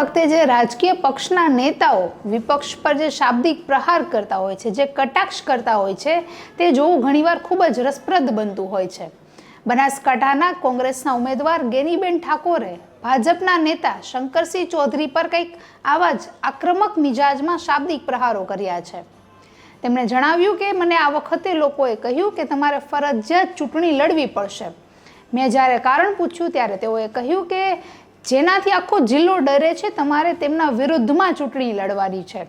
વખતે જે રાજકીય પક્ષના નેતાઓ વિપક્ષ પર જે શાબ્દિક પ્રહાર કરતા હોય છે, જે કટાક્ષ કરતા હોય છે, તે જોવું ઘણીવાર ખૂબ જ રસપ્રદ બનતું હોય છે. બનાસકાંઠાના કોંગ્રેસના ઉમેદવાર ગેનીબેન ઠાકોરે ભાજપના નેતા શંકરસિંહ ચૌધરી પર કંઈક આવા જ આક્રમક મિજાજમાં શાબ્દિક પ્રહારો કર્યા છે. તેમણે જણાવ્યું કે મને આ વખતે લોકોએ કહ્યું કે તમારે ફરજિયાત ચૂંટણી લડવી પડશે. મેં જ્યારે કારણ પૂછ્યું ત્યારે તેઓએ કહ્યું કે જેનાથી આખો જિલ્લો ડરે છે તમારે તેમના વિરુદ્ધમાં ચૂંટણી લડવાની છે.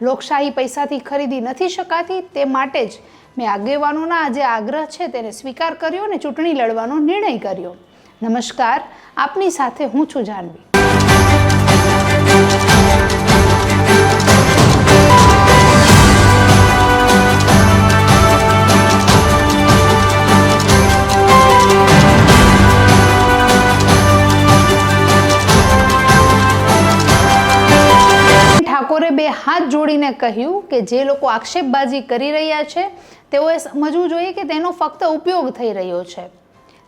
લોકશાહી પૈસાથી ખરીદી નથી શકાતી, તે માટે જ મેં આગેવાનોના જે આગ્રહ છે તેને સ્વીકાર કર્યો અને ચૂંટણી લડવાનો નિર્ણય કર્યો. નમસ્કાર, આપની સાથે હું છું જાનવી. ઠાકોરે બે હાથ જોડીને કહ્યું કે જે લોકો આક્ષેપબાજી કરી રહ્યા છે તેઓએ સમજવું જોઈએ કે તેનો ફક્ત ઉપયોગ થઈ રહ્યો છે.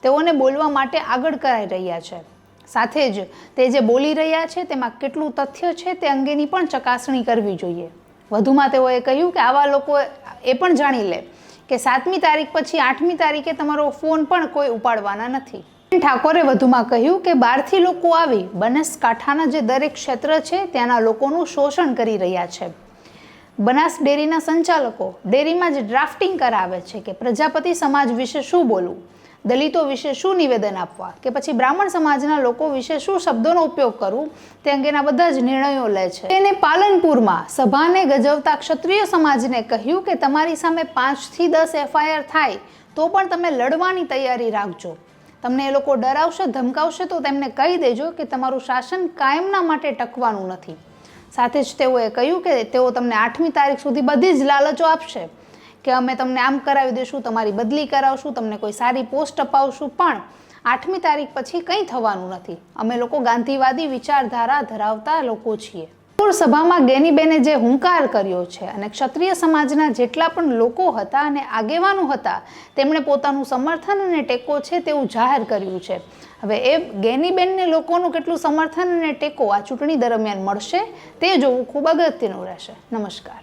તેઓને બોલવા માટે આગળ કરાઈ રહ્યા છે. સાથે જ તે જે બોલી રહ્યા છે તેમાં કેટલું તથ્ય છે તે અંગેની પણ ચકાસણી કરવી જોઈએ. વધુમાં તેઓએ કહ્યું કે આવા લોકો એ પણ જાણી લે કે 7મી તારીખ પછી 8મી તારીખે તમારો ફોન પણ કોઈ ઉપાડવાના નથી. ઠાકોરે વધુમાં કહ્યું કે બહારથી લોકો આવી બનાસકાંઠાના જે દરેક ક્ષેત્ર છે ત્યાંના લોકોનું શોષણ કરી રહ્યા છે. બનાસ ડેરીના સંચાલકો ડેરીમાં જ ડ્રાફ્ટિંગ કરાવે છે કે પ્રજાપતિ સમાજ વિશે શું બોલવું, દલિતો વિશે શું નિવેદન આપવા કે પછી બ્રાહ્મણ સમાજના લોકો વિશે શું શબ્દોનો ઉપયોગ કરવો તે અંગેના બધા જ નિર્ણયો લે છે. તેને પાલનપુરમાં સભાને ગજવતા ક્ષત્રિય સમાજને કહ્યું કે તમારી સામે 5 થી 10 FIR થાય તો પણ તમે લડવાની તૈયારી રાખજો. તમને એ લોકો ડરાવશે, ધમકાવશે તો તેમને કહી દેજો કે તમારું શાસન કાયમના માટે ટકવાનું નથી. સાથે જ તેઓએ કહ્યું કે તેઓ તમને 8મી તારીખ સુધી બધી જ લાલચો આપશે કે અમે તમને આમ કરાવી દઈશું, તમારી બદલી કરાવશું, તમને કોઈ સારી પોસ્ટ અપાવશું, પણ 8મી તારીખ પછી કંઈ થવાનું નથી. અમે લોકો ગાંધીવાદી વિચારધારા ધરાવતા લોકો છીએ. સભામાં ગેનીબેને જે હુંકાર કર્યો છે અને ક્ષત્રિય સમાજના જેટલા પણ લોકો હતા અને આગેવાનો હતા તેમણે પોતાનું સમર્થન અને ટેકો છે તેવું જાહેર કર્યું છે. હવે એ ગેનીબેનને લોકોનું કેટલું સમર્થન અને ટેકો આ ચૂંટણી દરમિયાન મળશે તે જોવું ખૂબ અગત્યનું રહેશે. નમસ્કાર.